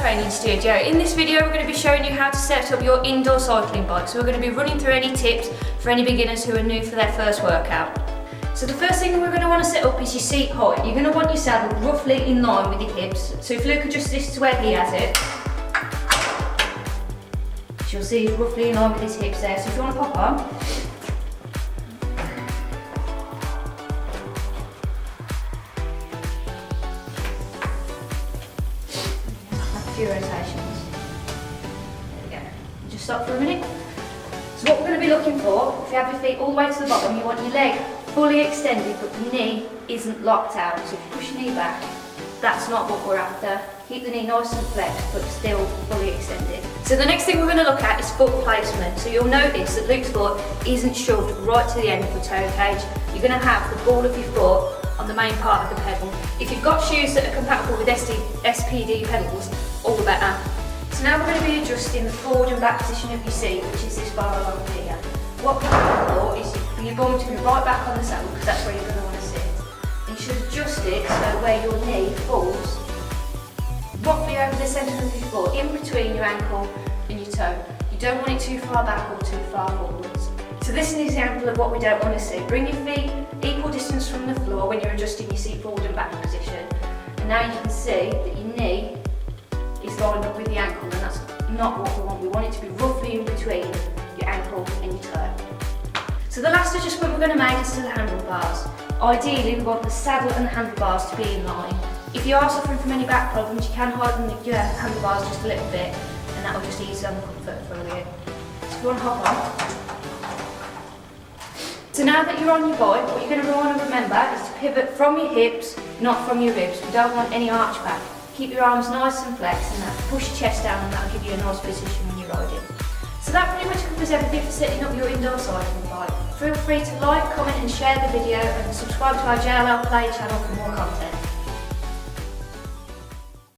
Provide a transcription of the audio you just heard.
Training Studio. In this video we're going to be showing you how to set up your indoor cycling bike. So we're going to be running through any tips for any beginners who are new for their first workout. So the first thing we're going to want to set up is your seat height. You're going to want your saddle roughly in line with your hips. So if Luke adjusts this to where he has it, you'll see he's roughly in line with his hips there. So if you want to pop on, a few rotations. There we go. Just stop for a minute. So what we're going to be looking for, if you have your feet all the way to the bottom, you want your leg fully extended but the knee isn't locked out. So if you push your knee back, that's not what we're after. Keep the knee nice and flexed but still fully extended. So the next thing we're going to look at is foot placement. So you'll notice that Luke's foot isn't shoved right to the end of the toe cage. You're going to have the ball of your foot on the main part of the pedal. If you've got shoes that are compatible with SPD pedals, all the better. So now we're going to be adjusting the forward and back position of your seat, which is this bar along here. What we're looking for is for your bum to be right back on the saddle, because that's where you're going to want to sit. And you should adjust it so where your knee falls roughly over the centre of your foot, in between your ankle and your toe. You don't want it too far back or too far forwards. So this is an example of what we don't want to see. Bring your feet equal distance from the floor when you're adjusting your seat forward and back position. And now you can see that your knee is lined up with the ankle, and that's not what we want. We want it to be roughly in between your ankle and your toe. So the last adjustment we're going to make is to the handlebars. Ideally we want the saddle and the handlebars to be in line. If you are suffering from any back problems, you can harden your handlebars just a little bit, and that will just ease on the comfort for you. So if you want to hop on. So now that you're on your bike, what you're going to want to remember is to pivot from your hips, not from your ribs. We don't want any arch back. Keep your arms nice and flexed, and that push your chest down, and that'll give you a nice position when you're riding. So that pretty much covers everything for setting up your indoor cycling bike. Feel free to like, comment and share the video, and subscribe to our JLL Play channel for more content.